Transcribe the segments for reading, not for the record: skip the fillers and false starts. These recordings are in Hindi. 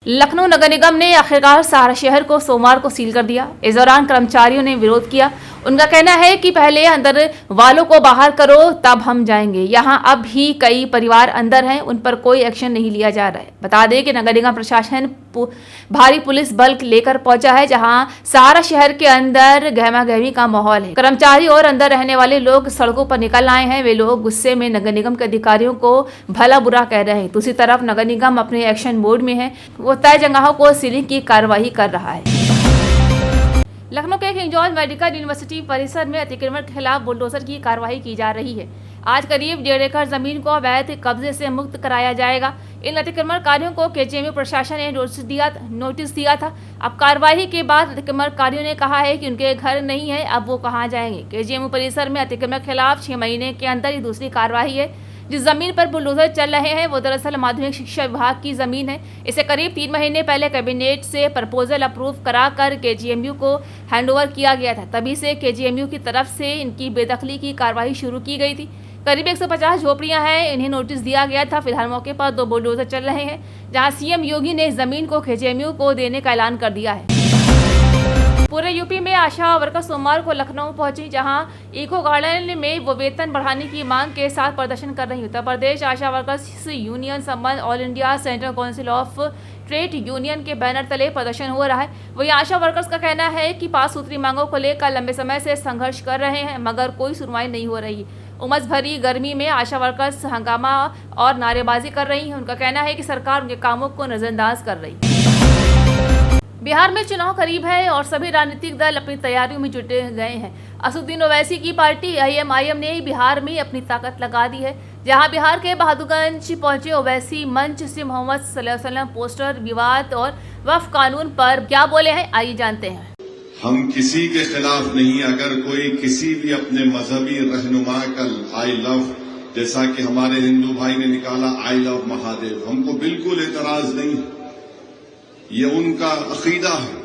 लखनऊ नगर निगम ने आखिरकार सहारा शहर को सोमवार को सील कर दिया। इस दौरान कर्मचारियों ने विरोध किया। उनका कहना है कि पहले अंदर वालों को बाहर करो तब हम जाएंगे। यहां अब भी कई परिवार अंदर हैं, उन पर कोई एक्शन नहीं लिया जा रहा है। बता दें कि नगर निगम प्रशासन भारी पुलिस बल लेकर पहुंचा है, जहां सहारा शहर के अंदर गहमा गहमी का माहौल है। कर्मचारी और अंदर रहने वाले लोग सड़कों पर निकल आए हैं। वे लोग गुस्से में नगर निगम के अधिकारियों को भला बुरा कह रहे हैं। दूसरी तरफ नगर निगम अपने एक्शन मोड में है, वो तय जगहों को सीलिंग की कार्रवाई कर रहा है। लखनऊ के किंग जॉर्ज मेडिकल यूनिवर्सिटी परिसर में अतिक्रमण के खिलाफ बुलडोजर की कार्रवाई की जा रही है। आज करीब 1.5 एकड़ जमीन को अवैध कब्जे से मुक्त कराया जाएगा। इन अतिक्रमणकारियों को केजीएमयू प्रशासन ने नोटिस दिया था। अब कार्रवाई के बाद अतिक्रमणकारियों ने कहा है कि उनके घर नहीं है, अब वो कहां जाएंगे। केजीएमयू परिसर में अतिक्रमण के खिलाफ 6 महीने के अंदर ये दूसरी कार्रवाई है। जिस जमीन पर बुलडोजर चल रहे हैं वो दरअसल माध्यमिक शिक्षा विभाग की जमीन है। इसे करीब 3 महीने पहले कैबिनेट से प्रपोजल अप्रूव कराकर केजीएमयू को हैंडओवर किया गया था। तभी से केजीएमयू की तरफ से इनकी बेदखली की कार्रवाई शुरू की गई थी। करीब 150 झोपड़ियां हैं, इन्हें नोटिस दिया गया था। फिलहाल मौके पर 2 बुलडोजर चल रहे हैं, जहां सीएम योगी ने इस जमीन को केजीएमयू को देने का ऐलान कर दिया है। पूरे यूपी में आशा वर्कर सोमवार को लखनऊ पहुंची, जहां इको गार्डन में वो वेतन बढ़ाने की मांग के साथ प्रदर्शन कर रही। उत्तर प्रदेश आशा वर्कर्स यूनियन संबंध all India central council of trade union के बैनर तले प्रदर्शन हो रहा है। वहीं आशा वर्कर्स का कहना है कि 5 सूत्री मांगों को लेकर लंबे समय से संघर्ष कर रहे हैं, मगर कोई सुनवाई नहीं हो रही। उमस भरी गर्मी में आशा वर्कर्स हंगामा और नारेबाजी कर रही हैं। उनका कहना है कि सरकार उनके कामों को नजरअंदाज कर रही है। बिहार में चुनाव करीब है और सभी राजनीतिक दल अपनी तैयारियों में जुटे गए हैं। असदुद्दीन ओवैसी की पार्टी IMIM ने बिहार में अपनी ताकत लगा दी है। जहां बिहार के बहादुरगंज पहुंचे ओवैसी मंच से मोहम्मद सल्लल्लाहु अलैहि वसल्लम पोस्टर, विवाद और वक्फ कानून पर क्या बोले हैं, आइए जानते हैं। हम किसी के खिलाफ नहीं। अगर कोई किसी भी अपने मजहबी रहनुमा का आई लव, जैसा कि हमारे हिंदू भाई ने निकाला आई लव महादेव, हमको बिल्कुल एतराज नहीं है, ये उनका अकीदा है।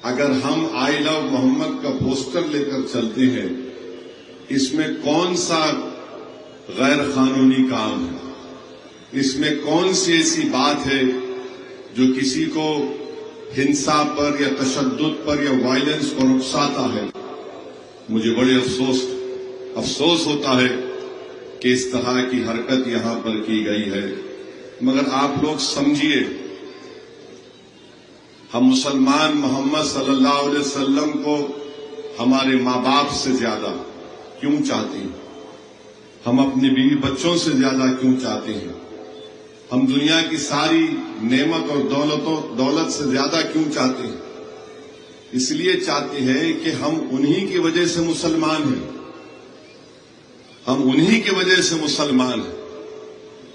अगर हम आई लव मोहम्मद का पोस्टर लेकर चलते हैं, इसमें कौन सा गैर कानूनी काम है? इसमें कौन सी ऐसी बात है जो किसी को हिंसा पर या तशद्दुद पर या वायलेंस पर उकसाता है? मुझे बड़े अफसोस होता है कि इस तरह की हरकत यहां पर की गई है। मगर आप लोग समझिए, हम मुसलमान मोहम्मद सल्लल्लाहु अलैहि वसल्लम को हमारे माँ बाप से ज्यादा क्यों चाहते हैं? हम अपने बीवी बच्चों से ज्यादा क्यों चाहते हैं? हम दुनिया की सारी नेमत और दौलत से ज्यादा क्यों चाहते हैं? इसलिए चाहते हैं कि हम उन्हीं की वजह से मुसलमान हैं। हम उन्हीं की वजह से मुसलमान हैं।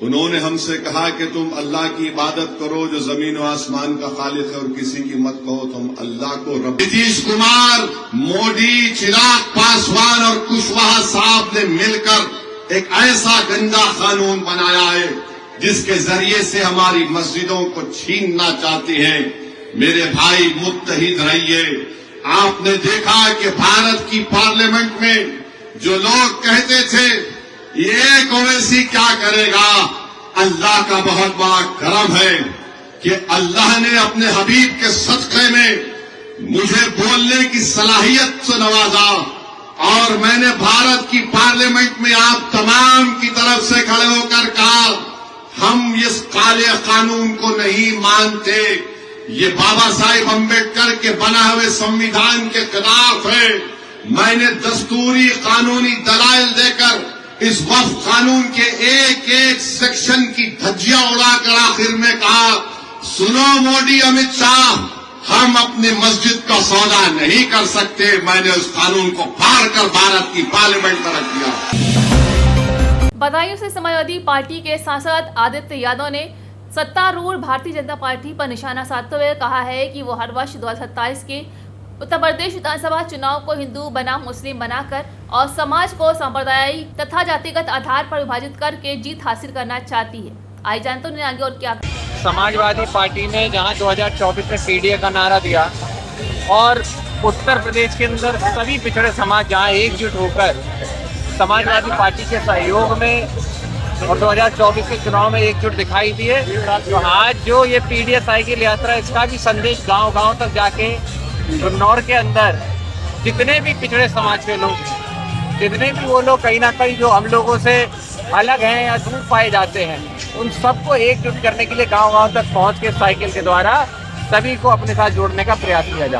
उन्होंने हमसे कहा कि तुम अल्लाह की इबादत करो जो जमीन और आसमान का खालिक है, और किसी की मत कहो। तुम अल्लाह को रब। नीतीश कुमार, मोदी, चिराग पासवान और कुशवाहा साहब ने मिलकर एक ऐसा गंदा कानून बनाया है जिसके जरिए से हमारी मस्जिदों को छीनना चाहते हैं। मेरे भाई, मुत्तहिद रहिए। आपने देखा कि भारत की पार्लियामेंट में जो लोग कहते थे ये ओवैसी क्या करेगा, अल्लाह का बहुत बड़ा करम है कि अल्लाह ने अपने हबीब के सदक़े में मुझे बोलने की सलाहियत से नवाजा, और मैंने भारत की पार्लियामेंट में आप तमाम की तरफ से खड़े होकर कहा, हम इस काले कानून को नहीं मानते, ये बाबा साहिब अम्बेडकर के बना हुए संविधान के खिलाफ है। मैंने दस्तूरी कानूनी दलाइल देकर इस वक्फ कानून के एक एक सेक्शन की धज्जियां उड़ाकर आखिर में कहा, सुनो मोदी, अमित शाह, हम अपनी मस्जिद का सौदा नहीं कर सकते। मैंने उस कानून को फाड़ कर भारत की पार्लियामेंट में रख दिया। बदायूं से समाजवादी पार्टी के सांसद आदित्य यादव ने सत्तारूढ़ भारतीय जनता पार्टी पर निशाना साधते हुए कहा है कि वो हर वर्ष 2027 के उत्तर प्रदेश विधानसभा चुनाव को हिंदू बनाम मुस्लिम बनाकर और समाज को सांप्रदायिक तथा जातिगत आधार पर विभाजित करके जीत हासिल करना चाहती है। आइए जानते हैं आगे और क्या। समाजवादी पार्टी ने जहां 2024 में PDA का नारा दिया और उत्तर प्रदेश के अंदर सभी पिछड़े समाज जहां एकजुट होकर समाजवादी पार्टी के सहयोग में और 2024 के चुनाव में एकजुट दिखाई दिए। तो आज जो ये पीडीए साइकिल यात्रा, इसका भी संदेश गांव-गांव तक जाके गुन्नौर के अंदर जितने भी पिछड़े समाज के लोग, जितने भी वो लोग कहीं ना कहीं जो हम लोगों से अलग हैं या दूर पाए जाते हैं, उन सबको एकजुट करने के लिए गांव-गांव तक पहुंच के साइकिल के द्वारा सभी को अपने साथ जोड़ने का प्रयास किया जा रहा है।